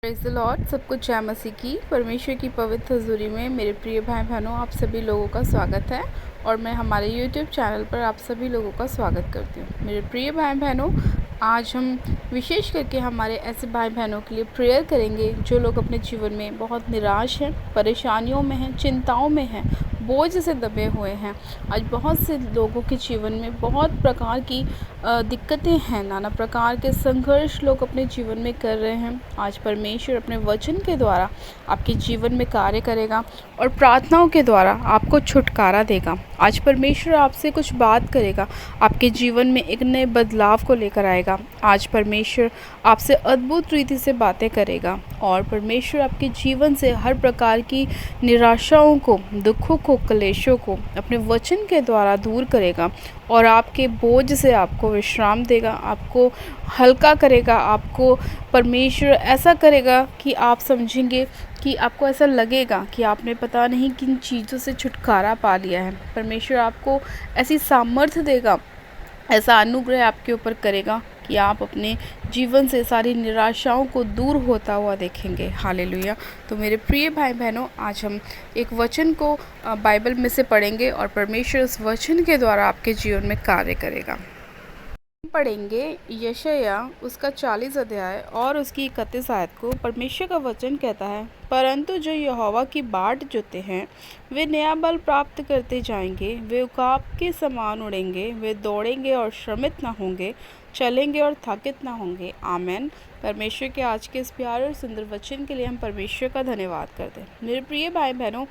Praise the Lord. सबको जय मसीह की। परमेश्वर की पवित्र हज़ूरी में मेरे प्रिय भाई बहनों, आप सभी लोगों का स्वागत है और मैं हमारे YouTube चैनल पर आप सभी लोगों का स्वागत करती हूँ। मेरे प्रिय भाई बहनों, आज हम विशेष करके हमारे ऐसे भाई बहनों के लिए प्रेयर करेंगे जो लोग अपने जीवन में बहुत निराश हैं, परेशानियों में हैं, चिंताओं में हैं, बोझ से दबे हुए हैं। आज बहुत से लोगों के जीवन में बहुत प्रकार की दिक्कतें हैं, नाना प्रकार के संघर्ष लोग अपने जीवन में कर रहे हैं। आज परमेश्वर अपने वचन के द्वारा आपके जीवन में कार्य करेगा और प्रार्थनाओं के द्वारा आपको छुटकारा देगा। आज परमेश्वर आपसे कुछ बात करेगा, आपके जीवन में एक नए बदलाव को लेकर आएगा। आज परमेश्वर आपसे अद्भुत रीति से बातें करेगा और परमेश्वर आपके जीवन से हर प्रकार की निराशाओं को, दुखों को, क्लेशों को अपने वचन के द्वारा दूर करेगा और आपके बोझ से आपको विश्राम देगा, आपको हल्का करेगा। आपको परमेश्वर ऐसा करेगा कि आप समझेंगे कि आपको ऐसा लगेगा कि आपने पता नहीं किन चीज़ों से छुटकारा पा लिया है। परमेश्वर आपको ऐसी सामर्थ्य देगा, ऐसा अनुग्रह आपके ऊपर करेगा कि आप अपने जीवन से सारी निराशाओं को दूर होता हुआ देखेंगे। हालेलुया। तो मेरे प्रिय भाई बहनों, आज हम एक वचन को बाइबल में से पढ़ेंगे और परमेश्वर उस वचन के द्वारा आपके जीवन में कार्य करेगा। पढ़ेंगे यशायाह उसका 40 अध्याय और उसकी 31 आयत को। परमेश्वर का वचन कहता है, परंतु जो यहोवा की बाट जोते हैं वे नया बल प्राप्त करते जाएंगे, वे उकाब के समान उड़ेंगे, वे दौड़ेंगे और श्रमित ना होंगे, चलेंगे और थकित ना होंगे। आमेन। परमेश्वर के आज के इस प्यारे और सुंदर वचन के लिए हम परमेश्वर का धन्यवाद करते हैं। मेरे प्रिय भाई बहनों,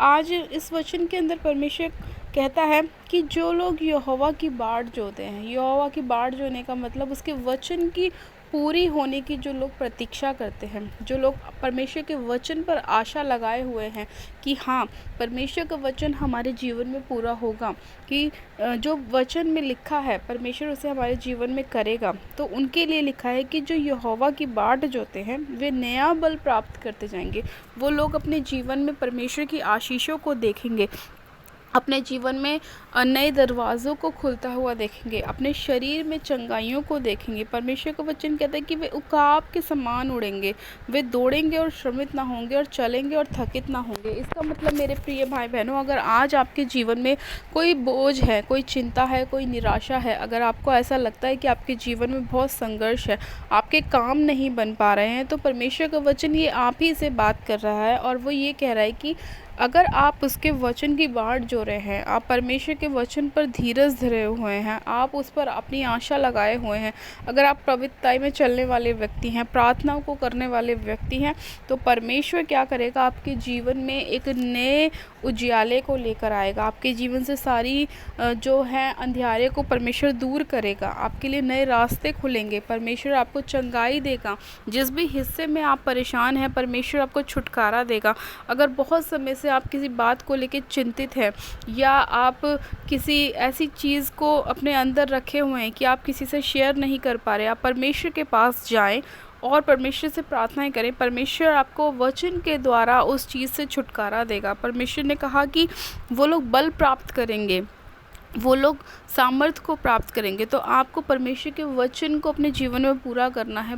आज इस वचन के अंदर परमेश्वर कहता है कि जो लोग यहोवा की बाट जोते हैं, यहोवा की बाट जोने का मतलब उसके वचन की पूरी होने की जो लोग प्रतीक्षा करते हैं, जो लोग परमेश्वर के वचन पर आशा लगाए हुए हैं कि हाँ, परमेश्वर का वचन हमारे जीवन में पूरा होगा, कि जो वचन में लिखा है परमेश्वर उसे हमारे जीवन में करेगा। तो उनके लिए लिखा है कि जो यहोवा की बाट जोते हैं वे नया बल प्राप्त करते जाएंगे। वो लोग अपने जीवन में परमेश्वर की आशीषों को देखेंगे, अपने जीवन में नए दरवाज़ों को खुलता हुआ देखेंगे, अपने शरीर में चंगाइयों को देखेंगे। परमेश्वर का वचन कहता है कि वे उकाब के समान उड़ेंगे, वे दौड़ेंगे और श्रमित ना होंगे, और चलेंगे और थकित ना होंगे। इसका मतलब मेरे प्रिय भाई बहनों, अगर आज आपके जीवन में कोई बोझ है, कोई चिंता है, कोई निराशा है, अगर आपको ऐसा लगता है कि आपके जीवन में बहुत संघर्ष है, आपके काम नहीं बन पा रहे हैं, तो परमेश्वर का वचन ये आप ही से बात कर रहा है और वो ये कह रहा है कि अगर आप उसके वचन की बाट जो रहे हैं, आप परमेश्वर के वचन पर धीरज धरे हुए हैं, आप उस पर अपनी आशा लगाए हुए हैं, अगर आप पवित्रता में चलने वाले व्यक्ति हैं, प्रार्थनाओं को करने वाले व्यक्ति हैं, तो परमेश्वर क्या करेगा, आपके जीवन में एक नए उजियाले को लेकर आएगा। आपके जीवन से सारी जो है अंधियारे को परमेश्वर दूर करेगा, आपके लिए नए रास्ते खुलेंगे, परमेश्वर आपको चंगाई देगा। जिस भी हिस्से में आप परेशान हैं, परमेश्वर आपको छुटकारा देगा। अगर बहुत समय से आप किसी बात को लेकर चिंतित हैं या आप किसी ऐसी चीज़ को अपने अंदर रखे हुए हैं कि आप किसी से शेयर नहीं कर पा रहे, आप परमेश्वर के पास जाएं और परमेश्वर से प्रार्थनाएं करें। परमेश्वर आपको वचन के द्वारा उस चीज़ से छुटकारा देगा। परमेश्वर ने कहा कि वो लोग बल प्राप्त करेंगे, वो लोग सामर्थ को प्राप्त करेंगे। तो आपको परमेश्वर के वचन को अपने जीवन में पूरा करना है,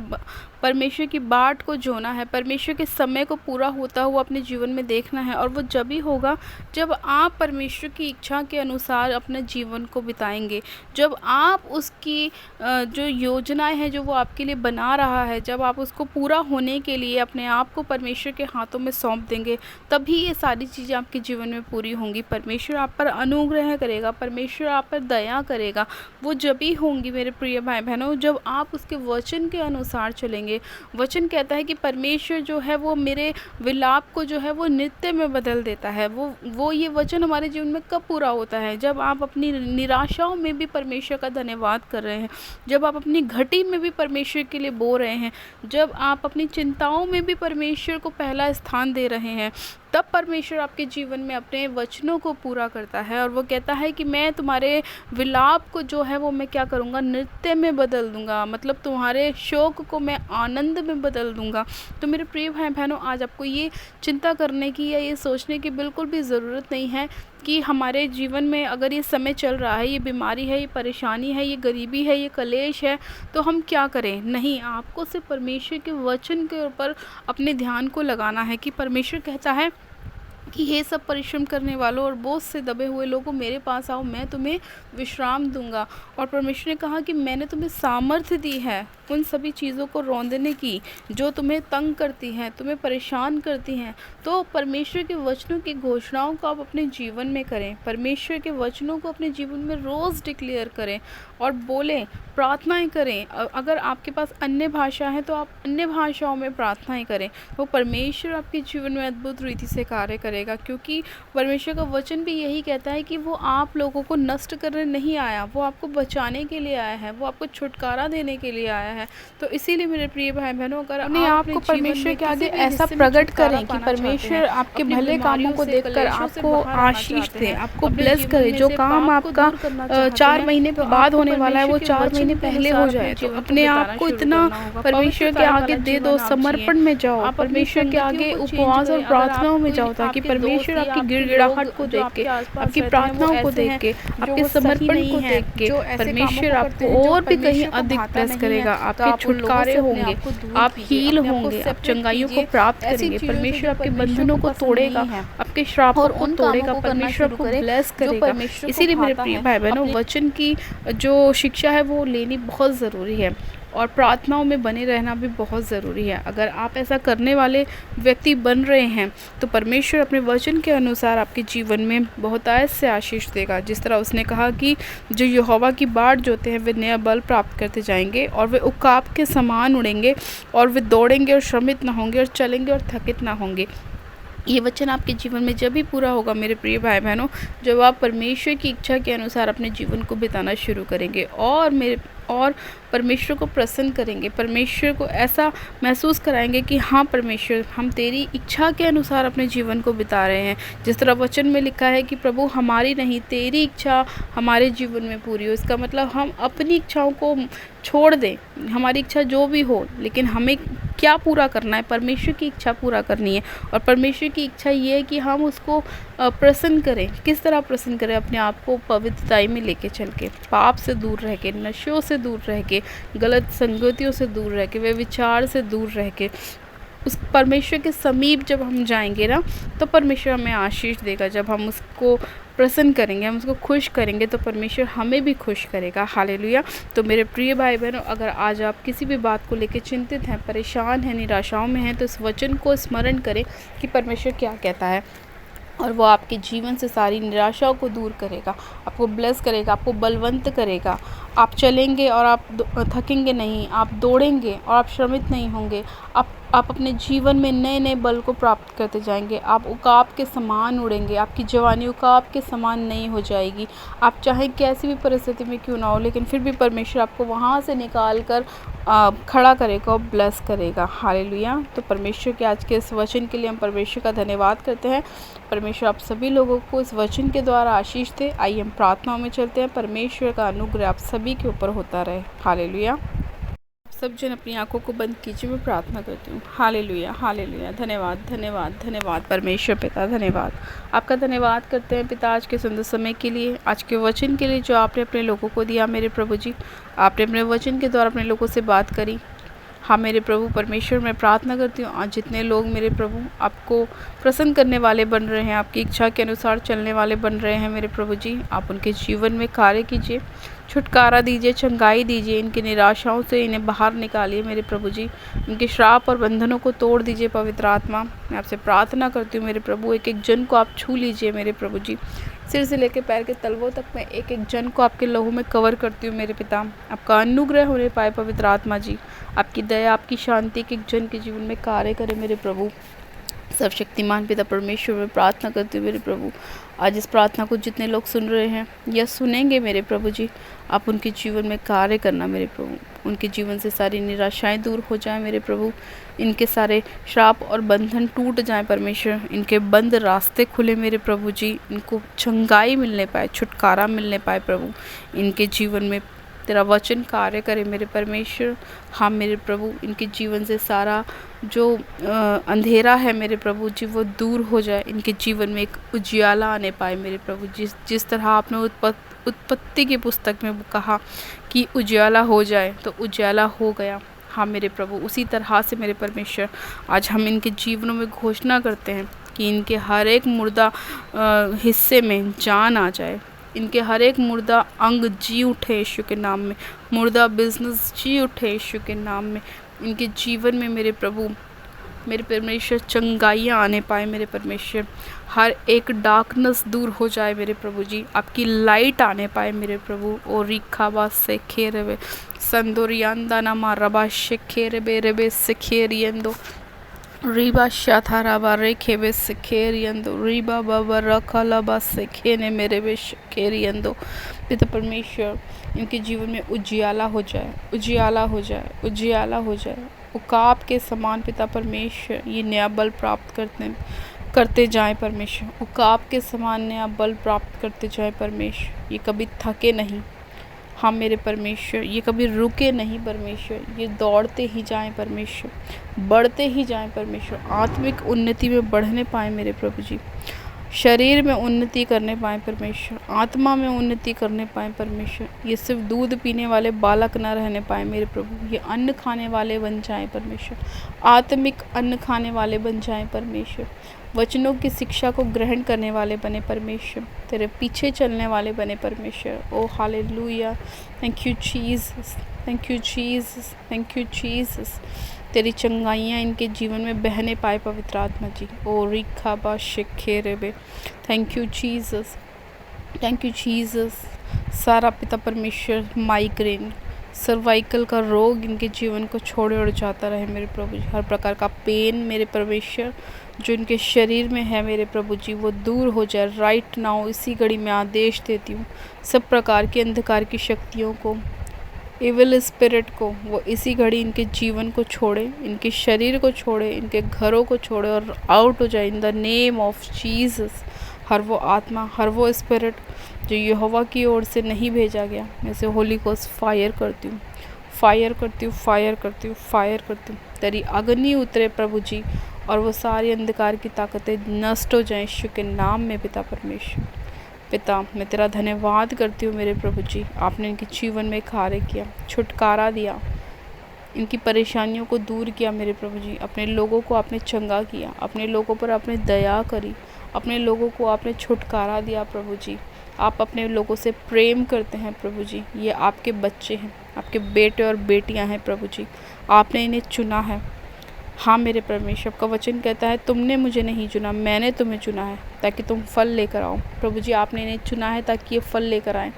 परमेश्वर की बाट को जोना है, परमेश्वर के समय को पूरा होता हुआ अपने जीवन में देखना है। और वो जब ही होगा जब आप परमेश्वर की इच्छा के अनुसार अपने जीवन को बिताएंगे, जब आप उसकी जो योजनाएं हैं जो वो आपके लिए बना रहा है, जब आप उसको पूरा होने के लिए अपने आप को परमेश्वर के हाथों में सौंप देंगे, तभी ये सारी चीज़ें आपके जीवन में पूरी होंगी। परमेश्वर आप पर अनुग्रह करेगा, परमेश्वर आप पर दया करेगा। वो जब ही होंगी मेरे प्रिय भाई बहनों जब आप उसके वचन के अनुसार चलेंगे। वचन कहता है कि परमेश्वर जो है वो मेरे विलाप को जो है वो नृत्य में बदल देता है। वो ये वचन हमारे जीवन में कब पूरा होता है, जब आप अपनी निराशाओं में भी परमेश्वर का धन्यवाद कर रहे हैं, जब आप अपनी घटी में भी परमेश्वर के लिए बो रहे हैं, जब आप अपनी चिंताओं में भी परमेश्वर को पहला स्थान दे रहे हैं, तब परमेश्वर आपके जीवन में अपने वचनों को पूरा करता है। और वो कहता है कि मैं तुम्हारे विलाप को जो है वो मैं क्या करूँगा, नृत्य में बदल दूँगा, मतलब तुम्हारे शोक को मैं आनंद में बदल दूँगा। तो मेरे प्रिय भाई बहनों, आज आपको ये चिंता करने की या ये सोचने की बिल्कुल भी ज़रूरत नहीं है कि हमारे जीवन में अगर ये समय चल रहा है, ये बीमारी है, ये परेशानी है, ये गरीबी है, ये कलेश है, तो हम क्या करें? नहीं, आपको सिर्फ परमेश्वर के वचन के ऊपर अपने ध्यान को लगाना है कि परमेश्वर कहता है कि हे सब परिश्रम करने वालों और बोझ से दबे हुए लोगों, मेरे पास आओ, मैं तुम्हें विश्राम दूंगा। और परमेश्वर ने कहा कि मैंने तुम्हें सामर्थ्य दी है उन सभी चीज़ों को रौंदने की जो तुम्हें तंग करती हैं, तुम्हें परेशान करती हैं। तो परमेश्वर के वचनों की घोषणाओं को आप अपने जीवन में करें, परमेश्वर के वचनों को अपने जीवन में रोज़ डिक्लेयर करें और बोलें, प्रार्थनाएं करें। अगर आपके पास अन्य भाषा है तो आप अन्य भाषाओं में प्रार्थनाएं करें। वो परमेश्वर आपके जीवन में अद्भुत रीति से कार्य करेगा, क्योंकि परमेश्वर का वचन भी यही कहता है कि वो आप लोगों को नष्ट करने नहीं आया, वो आपको बचाने के लिए आया है, वो आपको छुटकारा देने के लिए आया है। तो इसीलिए मेरे प्रिय भाई बहनों, अगर अपने आप को परमेश्वर के आगे ऐसा प्रकट करें कि परमेश्वर आपके भले कामों को देखकर आपको आशीष दे, आपको ब्लेस करे, जो काम आपका 4 महीने बाद होने वाला है वो 4 महीने पहले हो जाए, तो अपने आप को इतना परमेश्वर के आगे दे दो, समर्पण में जाओ, परमेश्वर के आगे उपवास और प्रार्थनाओं में जाओ, ताकि परमेश्वर आपकी गिड़गिड़ाहट को देख के, आपकी प्रार्थनाओं को देख के, आपके समर्पण को देख के परमेश्वर आपको और भी कहीं अधिक ब्लेस करेगा। आपके छुटकारे होंगे, आप हील होंगे, आप चंगाइयों को प्राप्त करेंगे, परमेश्वर आपके बंधनों को तोड़ेगा, आपके श्रापों को तोड़ेगा, परमेश्वर आपको ब्लेस करेगा। इसीलिए मेरे प्रिय भाई बहनों, वचन की जो शिक्षा है वो लेनी बहुत ज़रूरी है और प्रार्थनाओं में बने रहना भी बहुत ज़रूरी है। अगर आप ऐसा करने वाले व्यक्ति बन रहे हैं तो परमेश्वर अपने वचन के अनुसार आपके जीवन में बहुतायत से आशीष देगा। जिस तरह उसने कहा कि जो यहोवा की बाट जोते हैं वे नया बल प्राप्त करते जाएंगे और वे उकाब के समान उड़ेंगे और वे दौड़ेंगे और श्रमित ना होंगे और चलेंगे और थकित ना होंगे। ये वचन आपके जीवन में जब भी पूरा होगा मेरे प्रिय भाई बहनों, जब आप परमेश्वर की इच्छा के अनुसार अपने जीवन को बिताना शुरू करेंगे और परमेश्वर को प्रसन्न करेंगे, परमेश्वर को ऐसा महसूस कराएंगे कि हाँ परमेश्वर, हम तेरी इच्छा के अनुसार अपने जीवन को बिता रहे हैं। जिस तरह वचन में लिखा है कि प्रभु हमारी नहीं तेरी इच्छा हमारे जीवन में पूरी हो। इसका मतलब हम अपनी इच्छाओं को छोड़ दें, हमारी इच्छा जो भी हो, लेकिन हमें क्या पूरा करना है? परमेश्वर की इच्छा पूरा करनी है। और परमेश्वर की इच्छा ये है कि हम उसको प्रसन्न करें। किस तरह प्रसन्न करें? अपने आप को पवित्रताई में लेके चल के, पाप से दूर रह के, नशों से दूर रह के, गलत संगतियों से दूर रह के, वे विचार से दूर रह के उस परमेश्वर के समीप जब हम जाएंगे ना, तो परमेश्वर हमें आशीष देगा। जब हम उसको प्रसन्न करेंगे, हम उसको खुश करेंगे, तो परमेश्वर हमें भी खुश करेगा। हालेलुया। तो मेरे प्रिय भाई बहनों, अगर आज आप किसी भी बात को लेकर चिंतित हैं, परेशान हैं, निराशाओं में हैं, तो इस वचन को स्मरण करें कि परमेश्वर क्या कहता है और वो आपके जीवन से सारी निराशाओं को दूर करेगा, आपको ब्लेस करेगा, आपको बलवंत करेगा। आप चलेंगे और आप थकेंगे नहीं, आप दौड़ेंगे और आप श्रमित नहीं होंगे। आप अपने जीवन में नए नए बल को प्राप्त करते जाएंगे। आप उकाब के समान उड़ेंगे, आपकी जवानी उकाब के समान नहीं हो जाएगी। आप चाहे कैसी भी परिस्थिति में क्यों ना हो, लेकिन फिर भी परमेश्वर आपको वहाँ से निकाल कर खड़ा करेगा और ब्लेस करेगा। हालेलुया। तो परमेश्वर के आज के इस वचन के लिए हम परमेश्वर का धन्यवाद करते हैं। परमेश्वर आप सभी लोगों को इस वचन के द्वारा आशीष दे। आइए हम प्रार्थनाओं में चलते हैं। परमेश्वर का अनुग्रह आप सभी के ऊपर होता रहे। हालेलुया। सब जन अपनी आंखों को बंद कीजिए, मैं प्रार्थना करती हूँ। Hallelujah, hallelujah. धन्यवाद, धन्यवाद, धन्यवाद परमेश्वर पिता, धन्यवाद। आपका धन्यवाद करते हैं पिता आज के सुंदर समय के लिए, आज के वचन के लिए जो आपने अपने लोगों को दिया। मेरे प्रभु जी, आपने अपने वचन के द्वारा अपने लोगों से बात करी। हाँ मेरे प्रभु परमेश्वर, मैं प्रार्थना करती हूँ आज जितने लोग मेरे प्रभु आपको प्रसन्न करने वाले बन रहे हैं, आपकी इच्छा के अनुसार चलने वाले बन रहे हैं, मेरे प्रभु जी आप उनके जीवन में कार्य कीजिए, छुटकारा दीजिए, चंगाई दीजिए, इनकी निराशाओं से इन्हें बाहर निकालिए मेरे प्रभु जी, इनके श्राप और बंधनों को तोड़ दीजिए पवित्र आत्मा। मैं आपसे प्रार्थना करती हूँ मेरे प्रभु, एक एक जन को आप छू लीजिए मेरे प्रभु जी, सिर से लेकर पैर के तलवों तक मैं एक एक जन को आपके लहू में कवर करती हूँ मेरे पिता। आपका अनुग्रह होने पाए पवित्र आत्मा जी, आपकी दया, आपकी शांति एक एक जन के जीवन में कार्य करे मेरे प्रभु। सर्वशक्तिमान पिता परमेश्वर, में प्रार्थना करती हूँ मेरे प्रभु, आज इस प्रार्थना को जितने लोग सुन रहे हैं या सुनेंगे मेरे प्रभु जी, आप उनके जीवन में कार्य करना मेरे प्रभु, उनके जीवन से सारी निराशाएं दूर हो जाएं मेरे प्रभु, इनके सारे श्राप और बंधन टूट जाएं परमेश्वर, इनके बंद रास्ते खुले मेरे प्रभु जी, इनको चंगाई मिलने पाए, छुटकारा मिलने पाए प्रभु, इनके जीवन में तेरा वचन कार्य करे मेरे परमेश्वर। हाँ मेरे प्रभु, इनके जीवन से सारा जो अंधेरा है मेरे प्रभु जी वो दूर हो जाए, इनके जीवन में एक उजियाला आने पाए मेरे प्रभु। जिस तरह आपने उत्पत्ति की पुस्तक में कहा कि उजियाला हो जाए, तो उजियाला हो गया। हाँ मेरे प्रभु, उसी तरह से मेरे परमेश्वर आज हम इनके जीवनों में घोषणा करते हैं कि इनके हर एक मुर्दा हिस्से में जान आ जाए, इनके हर एक मुर्दा अंग जी उठे यीशु के नाम में, मुर्दा बिजनेस जी उठे यीशु के नाम में। इनके जीवन में मेरे प्रभु मेरे परमेश्वर चंगाइयाँ आने पाए मेरे परमेश्वर, हर एक डार्कनेस दूर हो जाए मेरे प्रभु जी, आपकी लाइट आने पाए मेरे प्रभु। ओ रिखाबा से खेरवे संदोरियांदा नामा रबा से खेरबे रेबे से खेरियंदो रीबा शाथाराबा रेखेबे से खेरियंदो रीबा बाबा रखलाबा से खेने मेरे बे खेरियंदो। पिता परमेश्वर, इनके जीवन में उजियाला हो जाए, उजियाला हो जाए, उजियाला हो जाए। उकाब के समान पिता परमेश्वर ये नया बल प्राप्त करते जाएं परमेश्वर, उकाब के समान नया बल प्राप्त करते जाएं परमेश्वर। ये कभी थके नहीं, हाँ मेरे परमेश्वर, ये कभी रुके नहीं परमेश्वर, ये दौड़ते ही जाएं परमेश्वर, बढ़ते ही जाएं परमेश्वर, आत्मिक उन्नति में बढ़ने पाएं मेरे प्रभु जी, शरीर में उन्नति करने पाएँ परमेश्वर, आत्मा में उन्नति करने पाएँ परमेश्वर। ये सिर्फ दूध पीने वाले बालक न रहने पाए मेरे प्रभु, ये अन्न खाने वाले बन जाएं परमेश्वर, आत्मिक अन्न खाने वाले बन जाएं परमेश्वर, वचनों की शिक्षा को ग्रहण करने वाले बने परमेश्वर, तेरे पीछे चलने वाले बने परमेश्वर। ओ hallelujah, thank you Jesus, thank you Jesus, thank you Jesus. तेरी चंगाइयाँ इनके जीवन में बहने पाए पवित्र आत्मा जी। ओ रिखाबा शिखे रेबे, thank you Jesus, thank you Jesus. सारा पिता परमेश्वर माइग्रेन सर्वाइकल का रोग इनके जीवन को छोड़े और जाता रहे मेरे प्रभु जी। हर प्रकार का पेन मेरे परमेश्वर जो इनके शरीर में है मेरे प्रभु जी वो दूर हो जाए राइट नाउ। इसी घड़ी में आदेश देती हूँ सब प्रकार की अंधकार की शक्तियों को, एविल स्पिरिट को, वो इसी घड़ी इनके जीवन को छोड़े, इनके शरीर को छोड़े, इनके घरों को छोड़े और आउट हो जाए in the name of Jesus. हर वो आत्मा, हर वो स्पिरिट जो यहोवा की ओर से नहीं भेजा गया, मैं से होली कोस्ट फायर करती हूँ, फायर करती हूँ, फायर करती हूँ, फायर करती हूँ। तेरी अग्नि उतरे प्रभु जी और वो सारी अंधकार की ताकतें नष्ट हो जाएं यीशु के नाम में। पिता परमेश्वर, पिता मैं तेरा धन्यवाद करती हूँ मेरे प्रभु जी, आपने इनके जीवन में कार्य किया, छुटकारा दिया, इनकी परेशानियों को दूर किया मेरे प्रभु जी। अपने लोगों को आपने चंगा किया, अपने लोगों पर आपने दया करी, अपने लोगों को आपने छुटकारा दिया प्रभु जी। आप अपने लोगों से प्रेम करते हैं प्रभु जी, ये आपके बच्चे हैं, आपके बेटे और बेटियां हैं प्रभु जी, आपने इन्हें चुना है। हाँ मेरे परमेश्वर, का वचन कहता है तुमने मुझे नहीं चुना, मैंने तुम्हें चुना है ताकि तुम फल लेकर आओ। प्रभु जी आपने इन्हें चुना है ताकि ये फल लेकर आएँ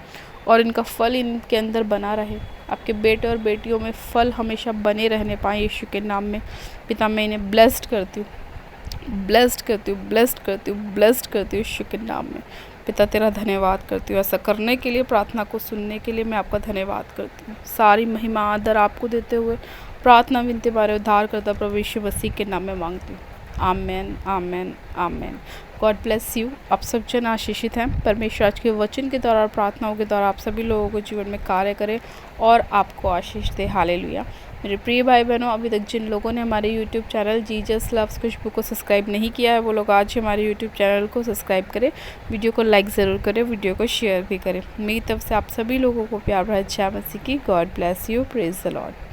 और इनका फल इनके अंदर बना रहे, आपके बेटे और बेटियों में फल हमेशा बने रहने पाएँ यीशु के नाम में। पिता मैं इन्हें ब्लेस्ड करती हूँ, ब्लेस्ड करती हूँ, ब्लेस्ड करती हूँ, ब्लेस्ड करती हूँ यीशु के नाम में। पिता तेरा धन्यवाद करती हूँ, ऐसा करने के लिए, प्रार्थना को सुनने के लिए मैं आपका धन्यवाद करती हूँ। सारी महिमा आदर आपको देते हुए प्रार्थना विनती बारे उद्धार करता प्रभु यीशु मसीह के नाम में मांगती हूँ। Amen, amen, amen. God bless you. आप सब जन आशीषित हैं। परमेश्वर आज के वचन के द्वारा, प्रार्थनाओं के द्वारा आप सभी लोगों को जीवन में कार्य करे और आपको आशीष दे। हालेलुया। मेरे प्रिय भाई बहनों, अभी तक जिन लोगों ने हमारे यूट्यूब चैनल जीसस लव्स खुशबू को सब्सक्राइब नहीं किया है वो लोग आज ही हमारे यूट्यूब चैनल को सब्सक्राइब करें, वीडियो को लाइक ज़रूर करें, वीडियो को शेयर भी करें। मेरी तरफ से आप सभी लोगों को प्यार भरा जय मसीह की। God bless you, praise the Lord.